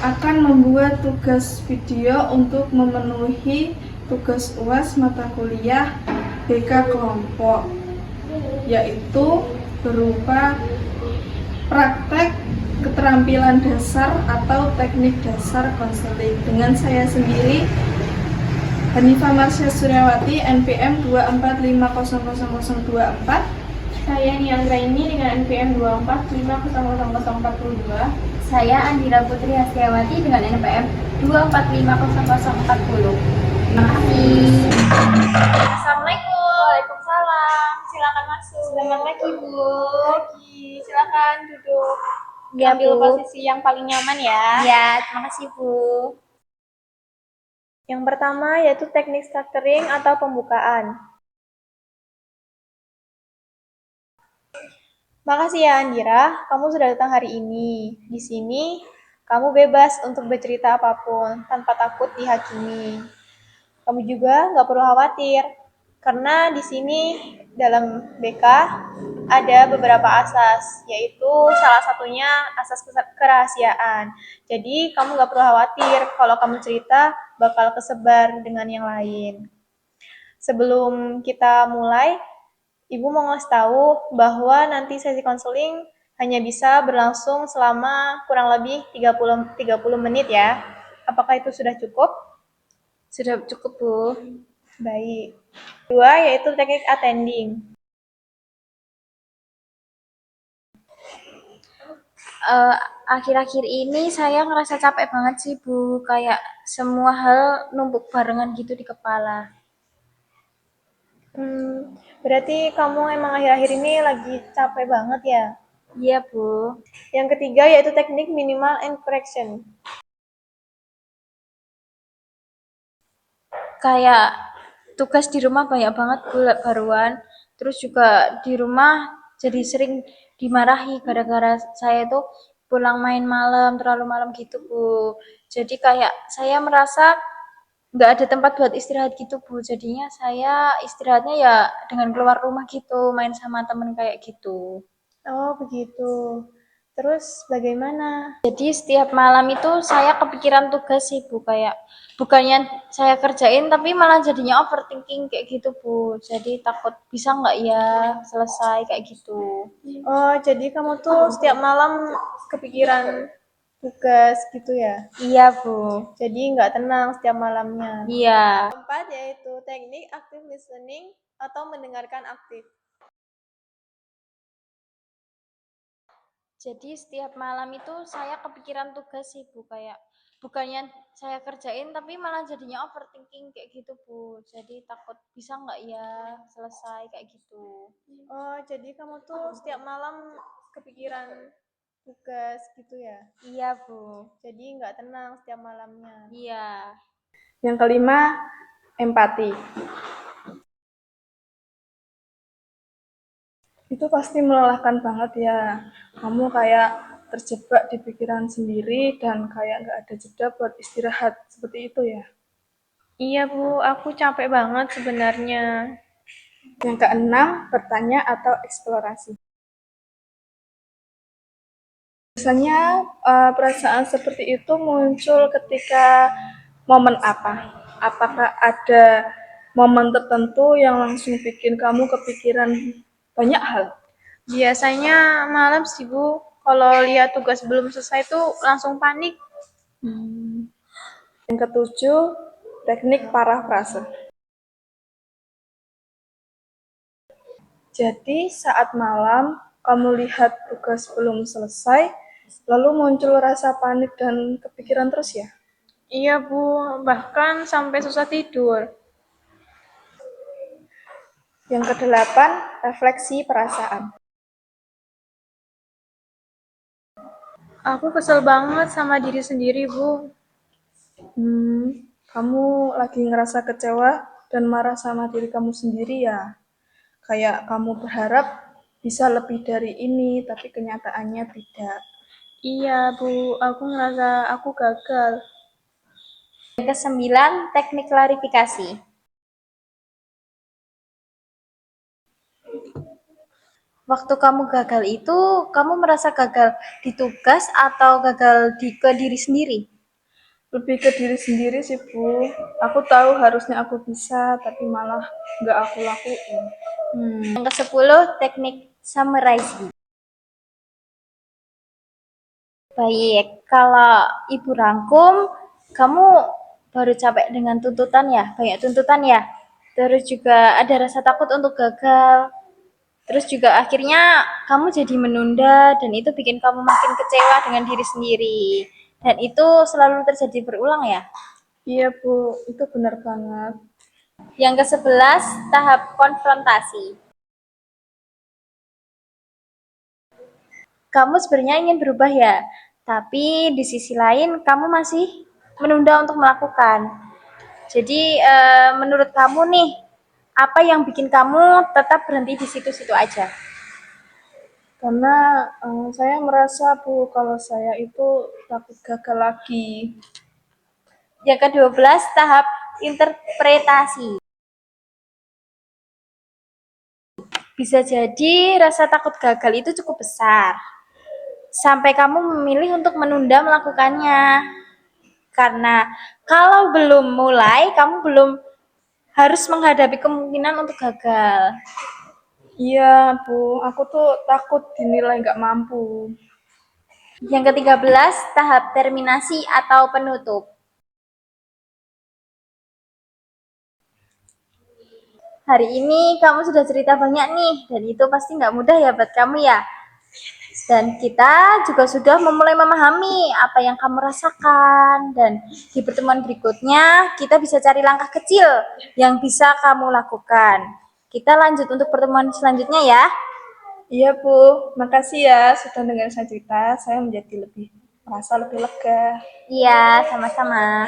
akan membuat tugas video untuk memenuhi tugas UAS mata kuliah BK kelompok, yaitu berupa praktek keterampilan dasar atau teknik dasar konseling dengan saya sendiri, Hanifah Marsha Suryawati, NPM 2450024. Saya Niandra ini dengan NPM 2450042. Saya Andira Putri Hastiawati dengan NPM 2450040. Terima kasih. Assalamualaikum. Waalaikumsalam. Silakan masuk. Selamat pagi, Bu. Pagi. Silakan duduk. Ya, Ambil Bu. posisi yang paling nyaman ya. Ya, terima kasih, Bu. Yang pertama yaitu teknik structuring atau pembukaan. Makasih ya Andira, kamu sudah datang hari ini. Di sini, kamu bebas untuk bercerita apapun tanpa takut dihakimi. Kamu juga nggak perlu khawatir, karena di sini dalam BK ada beberapa asas, yaitu salah satunya asas kerahasiaan. Jadi kamu nggak perlu khawatir kalau kamu cerita bakal kesebar dengan yang lain. Sebelum kita mulai, Ibu mau ngasih tahu bahwa nanti sesi konseling hanya bisa berlangsung selama kurang lebih 30 menit ya. Apakah itu sudah cukup? Sudah cukup, Bu. Baik. Kedua yaitu teknik attending. Akhir-akhir ini saya ngerasa capek banget sih, Bu. Kayak semua hal numpuk barengan gitu di kepala. Berarti kamu emang akhir-akhir ini lagi capek banget ya? Iya, Bu. Yang ketiga yaitu teknik minimal and correction. Kayak tugas di rumah banyak banget baruan. Terus juga di rumah jadi sering dimarahi gara-gara saya tuh pulang main malam, terlalu malam gitu, Bu. Jadi kayak saya merasa nggak ada tempat buat istirahat gitu, Bu. Jadinya saya istirahatnya ya dengan keluar rumah gitu, main sama temen kayak gitu. Oh, begitu. Terus bagaimana? Jadi setiap malam itu saya kepikiran tugas sih, Bu. Kayak bukannya saya kerjain tapi malah jadinya overthinking kayak gitu, Bu. Jadi takut bisa nggak ya selesai kayak gitu. Oh, jadi kamu tuh setiap malam kepikiran tugas gitu ya? Iya, Bu. Jadi nggak tenang setiap malamnya. Iya. Keempat yaitu teknik active listening atau mendengarkan aktif. Jadi setiap malam itu saya kepikiran tugas sih, Bu. Kayak bukannya saya kerjain tapi malah jadinya overthinking kayak gitu, Bu. Jadi takut bisa nggak ya selesai kayak gitu. Oh, jadi kamu tuh setiap malam kepikiran tugas gitu ya? Iya, Bu. Jadi nggak tenang setiap malamnya. Iya. Yang kelima, empati. Itu pasti melelahkan banget ya. Kamu kayak terjebak di pikiran sendiri dan kayak nggak ada jeda buat istirahat. Seperti itu ya. Iya Bu, aku capek banget sebenarnya. Yang keenam, bertanya atau eksplorasi. Biasanya perasaan seperti itu muncul ketika momen apa? Apakah ada momen tertentu yang langsung bikin kamu kepikiran banyak hal? Biasanya malam sih Bu, kalau lihat tugas belum selesai tuh langsung panik. Yang ketujuh, teknik parafrase. Jadi saat malam kamu lihat tugas belum selesai, lalu muncul rasa panik dan kepikiran terus ya? Iya Bu, bahkan sampai susah tidur. Yang kedelapan, refleksi perasaan. Aku kesel banget sama diri sendiri Bu. Kamu lagi ngerasa kecewa dan marah sama diri kamu sendiri ya? Kayak kamu berharap bisa lebih dari ini, tapi kenyataannya tidak. Iya Bu, aku ngerasa aku gagal. Yang kesembilan, teknik klarifikasi. Waktu kamu gagal itu, kamu merasa gagal di tugas atau gagal ke diri sendiri? Lebih ke diri sendiri sih, Bu. Aku tahu harusnya aku bisa, tapi malah nggak aku lakuin. Yang ke-10, teknik summarizing. Baik, kalau Ibu rangkum, kamu baru capek dengan tuntutan ya, banyak tuntutan ya. Terus juga ada rasa takut untuk gagal. Terus juga akhirnya kamu jadi menunda dan itu bikin kamu makin kecewa dengan diri sendiri. Dan itu selalu terjadi berulang ya. Iya, Bu, itu benar banget. Yang ke-11, tahap konfrontasi. Kamu sebenarnya ingin berubah ya, tapi di sisi lain kamu masih menunda untuk melakukan. Jadi menurut kamu nih, apa yang bikin kamu tetap berhenti di situ-situ aja? Karena saya merasa, Bu, kalau saya itu takut gagal lagi. Yang ke-12, tahap interpretasi. Bisa jadi rasa takut gagal itu cukup besar, sampai kamu memilih untuk menunda melakukannya. Karena kalau belum mulai, kamu belum harus menghadapi kemungkinan untuk gagal. Iya, Bu, aku tuh takut dinilai nggak mampu. Yang ke-13, tahap terminasi atau penutup. Hari ini kamu sudah cerita banyak nih, dan itu pasti nggak mudah ya buat kamu ya. Dan kita juga sudah memulai memahami apa yang kamu rasakan. Dan di pertemuan berikutnya, kita bisa cari langkah kecil yang bisa kamu lakukan. Kita lanjut untuk pertemuan selanjutnya ya. Iya, Bu, makasih ya sudah dengar saya cerita. Saya menjadi merasa lebih lega. Iya, sama-sama.